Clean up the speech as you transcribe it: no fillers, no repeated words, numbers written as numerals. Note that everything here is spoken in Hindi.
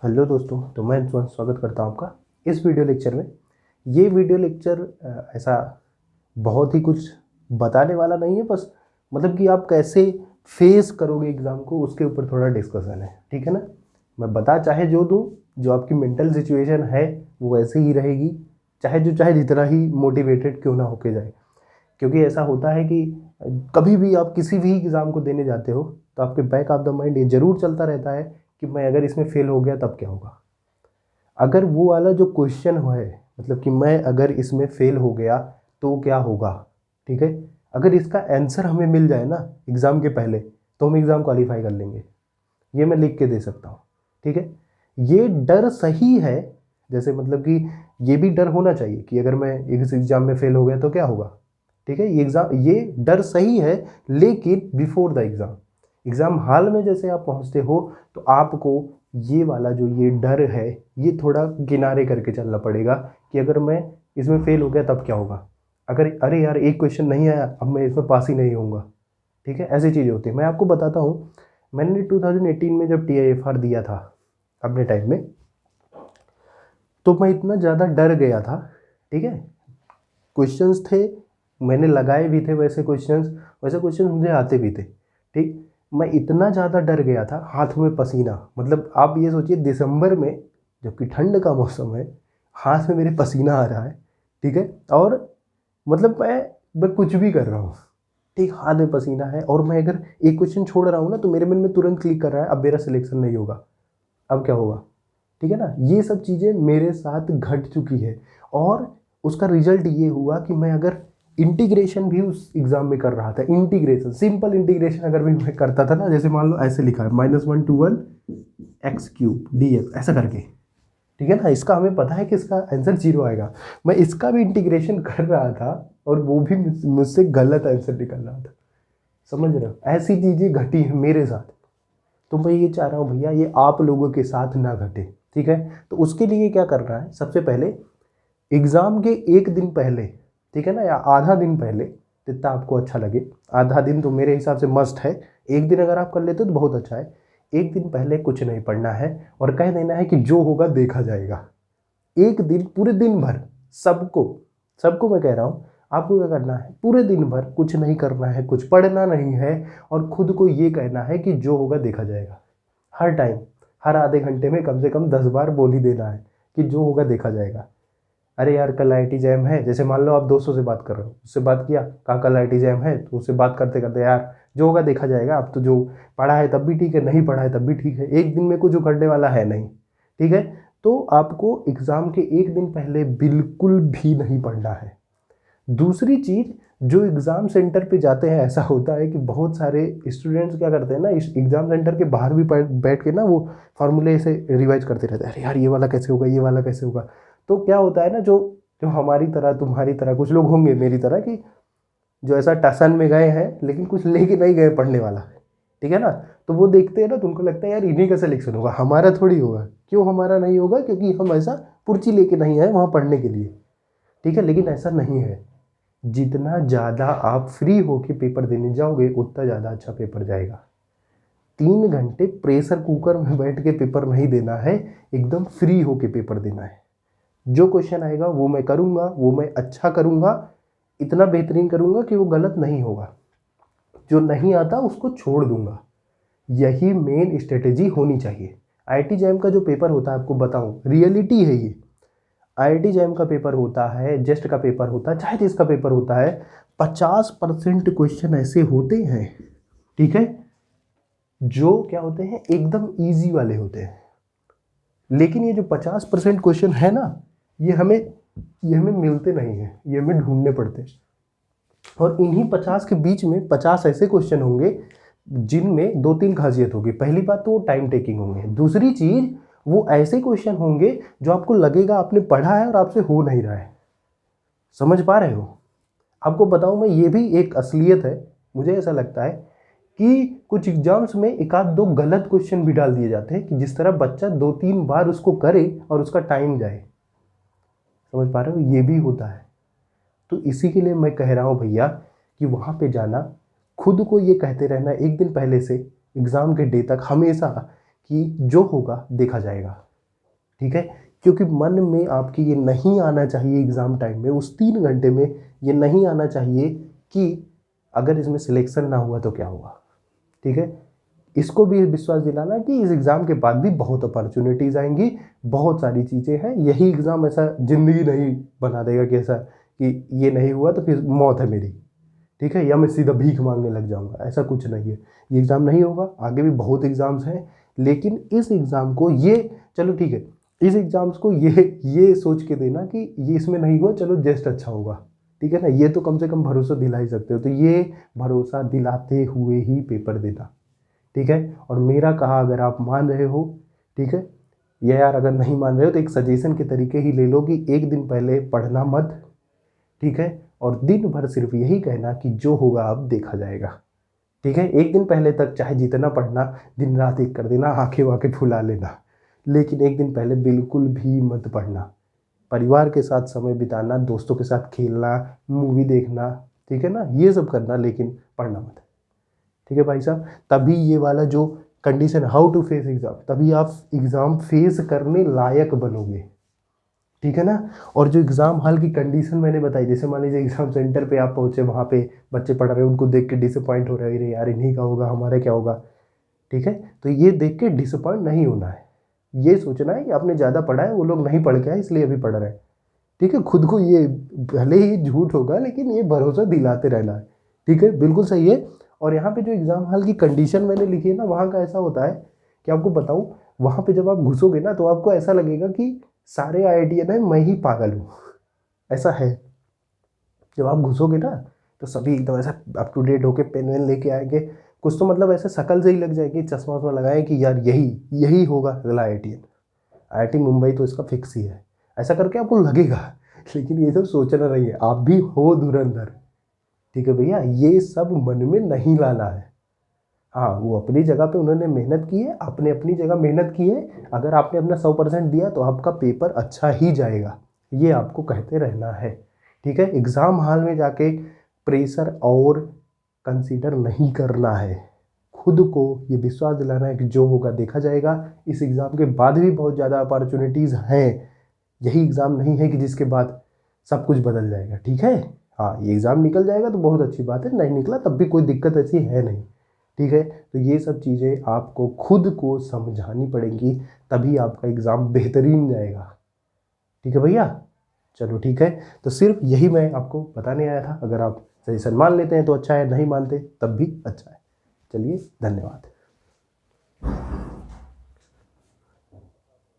हेलो दोस्तों, तो मैं स्वागत करता हूं आपका इस वीडियो लेक्चर में। ये वीडियो लेक्चर ऐसा बहुत ही कुछ बताने वाला नहीं है, बस मतलब कि आप कैसे फेस करोगे एग्ज़ाम को उसके ऊपर थोड़ा डिस्कशन है, ठीक है ना। मैं बता चाहे जो दूं, जो आपकी मेंटल सिचुएशन है वो वैसे ही रहेगी, चाहे जितना ही मोटिवेटेड क्यों ना होके जाए। क्योंकि ऐसा होता है कि कभी भी आप किसी भी एग्ज़ाम को देने जाते हो तो आपके बैक ऑफ द माइंड ये ज़रूर चलता रहता है कि मैं अगर इसमें फेल हो गया तब क्या होगा। अगर वो वाला जो क्वेश्चन है, मतलब कि मैं अगर इसमें फेल हो गया तो क्या होगा, ठीक है। अगर इसका आंसर हमें मिल जाए ना एग्ज़ाम के पहले, तो हम एग्ज़ाम क्वालिफाई कर लेंगे। ये मैं लिख के दे सकता हूँ, ठीक है। ये डर सही है, जैसे मतलब कि ये भी डर होना चाहिए कि अगर मैं इस एग्ज़ाम में फेल हो गया तो क्या होगा, ठीक है। ये डर सही है, लेकिन before the exam, exam hall में जैसे आप पहुँचते हो तो आपको ये वाला जो ये डर है ये थोड़ा किनारे करके चलना पड़ेगा कि अगर मैं इसमें फेल हो गया तब क्या होगा। अगर अरे यार एक क्वेश्चन नहीं आया, अब मैं इसमें पास ही नहीं होऊंगा, ठीक है। ऐसी चीज़ें होती है। मैं आपको बताता हूँ, मैंने 2018 में जब TIFR दिया था अपने टाइम में, तो मैं इतना ज़्यादा डर गया था, ठीक है। क्वेश्चंस थे, मैंने लगाए भी थे वैसे क्वेश्चंस मुझे आते भी थे, ठीक। मैं इतना ज़्यादा डर गया था, हाथ में पसीना, मतलब आप ये सोचिए दिसंबर में जबकि ठंड का मौसम है, हाथ में मेरे पसीना आ रहा है, ठीक है। और मतलब मैं कुछ भी कर रहा हूँ, ठीक, हाथ में पसीना है, और मैं अगर एक क्वेश्चन छोड़ रहा हूँ ना तो मेरे मन में तुरंत क्लिक कर रहा है अब मेरा सिलेक्शन नहीं होगा, अब क्या होगा, ठीक है ना। ये सब चीज़ें मेरे साथ घट चुकी है, और उसका रिजल्ट ये हुआ कि मैं अगर इंटीग्रेशन भी उस एग्ज़ाम में कर रहा था, इंटीग्रेशन, सिंपल इंटीग्रेशन अगर भी मैं करता था ना, जैसे मान लो ऐसे लिखा है -1 to 1 x³ dx ऐसा करके, ठीक है ना। इसका हमें पता है कि इसका आंसर 0 आएगा, मैं इसका भी इंटीग्रेशन कर रहा था और वो भी मुझसे गलत आंसर निकल रहा था। समझ रहे हो, ऐसी चीज़ें घटी है मेरे साथ। तो मैं ये चाह रहा हूँ भैया ये आप लोगों के साथ ना घटे, ठीक है। तो उसके लिए क्या करना है, सबसे पहले एग्ज़ाम के एक दिन पहले, ठीक है ना, या आधा दिन पहले, जितना आपको अच्छा लगे। आधा दिन तो मेरे हिसाब से मस्ट है, एक दिन अगर आप कर लेते हो तो बहुत अच्छा है। एक दिन पहले कुछ नहीं पढ़ना है और कह देना है कि जो होगा देखा जाएगा। एक दिन, पूरे दिन भर, सबको सबको मैं कह रहा हूँ, आपको क्या करना है, पूरे दिन भर कुछ नहीं करना है, कुछ पढ़ना नहीं है, और खुद को ये कहना है कि जो होगा देखा जाएगा। हर टाइम, हर आधे घंटे में कम से कम 10 बार बोल ही देना है कि जो होगा देखा जाएगा। अरे यार कल IIT जैम है, जैसे मान लो आप दोस्तों से बात कर रहे हो, उससे बात किया, कहा कल IIT जैम है, तो उससे बात करते करते यार जो होगा देखा जाएगा, अब तो जो पढ़ा है तब भी ठीक है, नहीं पढ़ा है तब भी ठीक है, एक दिन में कुछ उखड़ने वाला है नहीं, ठीक है। तो आपको एग्ज़ाम के एक दिन पहले बिल्कुल भी नहीं पढ़ना है। दूसरी चीज़, जो एग्ज़ाम सेंटर पे जाते हैं, ऐसा होता है कि बहुत सारे स्टूडेंट्स क्या करते हैं ना, इस एग्ज़ाम सेंटर के बाहर भी बैठ के ना वो फार्मूले से रिवाइज करते रहते हैं, अरे यार ये वाला कैसे होगा, ये वाला कैसे होगा। तो क्या होता है ना, जो जो हमारी तरह तुम्हारी तरह कुछ लोग होंगे मेरी तरह, कि जो ऐसा टसन में गए हैं लेकिन कुछ लेके नहीं गए पढ़ने वाला, ठीक है ना। तो वो देखते हैं ना तो उनको लगता है यार इन्हीं का सिलेक्शन होगा, हमारा थोड़ी होगा। क्यों हमारा नहीं होगा, क्योंकि हम ऐसा पर्ची लेके नहीं आए वहाँ पढ़ने के लिए, ठीक है। लेकिन ऐसा नहीं है, जितना ज़्यादा आप फ्री होके पेपर देने जाओगे उतना ज़्यादा अच्छा पेपर जाएगा। 3 घंटे प्रेशर कुकर में बैठ के पेपर नहीं देना है, एकदम फ्री होके पेपर देना है। जो क्वेश्चन आएगा वो मैं करूँगा, वो मैं अच्छा करूँगा, इतना बेहतरीन करूँगा कि वो गलत नहीं होगा। जो नहीं आता उसको छोड़ दूंगा। यही मेन स्ट्रेटेजी होनी चाहिए। IIT जैम का जो पेपर होता है, आपको बताऊँ, रियलिटी है ये। IIT जैम का पेपर होता है, जेस्ट का पेपर होता है, चाहे जिसका पेपर होता है, 50% क्वेश्चन ऐसे होते हैं, ठीक है, जो क्या होते हैं, एकदम इजी वाले होते हैं। लेकिन ये जो 50% क्वेश्चन है ना, ये हमें मिलते नहीं हैं, ये हमें ढूंढने पड़ते हैं। और इन्हीं 50 के बीच में 50 ऐसे क्वेश्चन होंगे जिनमें 2-3 खासियत होगी। पहली बात तो वो टाइम टेकिंग होंगे, दूसरी चीज़ वो ऐसे क्वेश्चन होंगे जो आपको लगेगा आपने पढ़ा है और आपसे हो नहीं रहा है। समझ पा रहे हो। आपको बताऊं मैं, ये भी एक असलियत है। मुझे ऐसा लगता है कि कुछ एग्जाम्स में एक आध दो गलत क्वेश्चन भी डाल दिए जाते हैं कि जिस तरह बच्चा 2-3 बार उसको करे और उसका टाइम जाए। समझ पा रहे हो, ये भी होता है। तो इसी के लिए मैं कह रहा हूँ भैया कि वहाँ पे जाना, खुद को ये कहते रहना एक दिन पहले से एग्ज़ाम के डे तक हमेशा कि जो होगा देखा जाएगा। ठीक है, क्योंकि मन में आपके ये नहीं आना चाहिए एग्ज़ाम टाइम में, उस 3 घंटे में ये नहीं आना चाहिए कि अगर इसमें सिलेक्शन ना हुआ तो क्या हुआ। ठीक है, इसको भी विश्वास दिलाना कि इस एग्ज़ाम के बाद भी बहुत अपॉर्चुनिटीज़ आएंगी, बहुत सारी चीज़ें हैं, यही एग्ज़ाम ऐसा ज़िंदगी नहीं बना देगा कि ऐसा कि ये नहीं हुआ तो फिर मौत है मेरी, ठीक है, या मैं सीधा भीख मांगने लग जाऊंगा, ऐसा कुछ नहीं है। ये एग्ज़ाम नहीं होगा, आगे भी बहुत एग्ज़ाम्स हैं, लेकिन इस एग्ज़ाम को ये, चलो ठीक है, इस एग्ज़ाम्स को ये सोच के देना कि ये इसमें नहीं हुआ, चलो जस्ट अच्छा होगा, ठीक है ना, ये तो कम से कम भरोसा दिला ही सकते हो, तो ये भरोसा दिलाते हुए ही पेपर देना, ठीक है। और मेरा कहा अगर आप मान रहे हो, ठीक है, या यार अगर नहीं मान रहे हो तो एक सजेशन के तरीके ही ले लो कि एक दिन पहले पढ़ना मत, ठीक है, और दिन भर सिर्फ यही कहना कि जो होगा अब देखा जाएगा, ठीक है। एक दिन पहले तक चाहे जितना पढ़ना, दिन रात एक कर देना, आंखें वाखें फुला लेना, लेकिन एक दिन पहले बिल्कुल भी मत पढ़ना। परिवार के साथ समय बिताना, दोस्तों के साथ खेलना, मूवी देखना, ठीक है ना, ये सब करना, लेकिन पढ़ना मत, ठीक है भाई साहब। तभी ये वाला जो condition, how to face exam, तभी आप एग्ज़ाम फेस करने लायक बनोगे, ठीक है ना। और जो एग्ज़ाम हॉल की कंडीशन मैंने बताई, जैसे मान लीजिए एग्ज़ाम सेंटर पे आप पहुँचे, वहाँ पे बच्चे पढ़ रहे हैं, उनको देख के डिसअपॉइंट हो रहे हैं, अरे यार इन्हीं का होगा, हमारे क्या होगा, ठीक है। तो ये देख के डिसअपॉइंट नहीं होना है, ये सोचना है कि आपने ज़्यादा पढ़ा है, वो लोग नहीं पढ़ के आए इसलिए अभी पढ़ रहे हैं, ठीक है। खुद को ये, भले ही झूठ होगा लेकिन ये भरोसा दिलाते रहना है, ठीक है, बिल्कुल सही है। और यहाँ पे जो एग्ज़ाम हॉल की कंडीशन मैंने लिखी है ना, वहाँ का ऐसा होता है कि आपको बताऊँ, वहाँ पे जब आप घुसोगे ना तो आपको ऐसा लगेगा कि सारे IITian है, मैं ही पागल हूँ, ऐसा है। जब आप घुसोगे ना तो सभी एकदम ऐसा अप टू डेट होके पेन वेन लेके आएंगे, कुछ तो मतलब ऐसे शक्ल से ही लग जाएगी, चश्मा वश्मा लगाए कि यार यही यही होगा अगला IITian, IIT मुंबई तो इसका फिक्स ही है, ऐसा करके आपको लगेगा। लेकिन ये सब सोचना नहीं है, आप भी हो धुरंधर, ठीक है भैया, ये सब मन में नहीं लाना है। हाँ, वो अपनी जगह पे उन्होंने मेहनत की है, आपने अपनी जगह मेहनत की है, अगर आपने अपना 100% दिया तो आपका पेपर अच्छा ही जाएगा, ये आपको कहते रहना है, ठीक है। एग्ज़ाम हॉल में जाके प्रेशर और कंसीडर नहीं करना है, खुद को ये विश्वास दिलाना है कि जो होगा देखा जाएगा। इस एग्ज़ाम के बाद भी बहुत ज़्यादा अपॉर्चुनिटीज़ हैं, यही एग्ज़ाम नहीं है कि जिसके बाद सब कुछ बदल जाएगा, ठीक है। हाँ, ये एग्ज़ाम निकल जाएगा तो बहुत अच्छी बात है, नहीं निकला तब भी कोई दिक्कत ऐसी है नहीं, ठीक है। तो ये सब चीज़ें आपको खुद को समझानी पड़ेंगी, तभी आपका एग्ज़ाम बेहतरीन जाएगा, ठीक है भैया। चलो ठीक है, तो सिर्फ यही मैं आपको बताने आया था, अगर आप सजेशन मान लेते हैं तो अच्छा है, नहीं मानते तब भी अच्छा है। चलिए, धन्यवाद।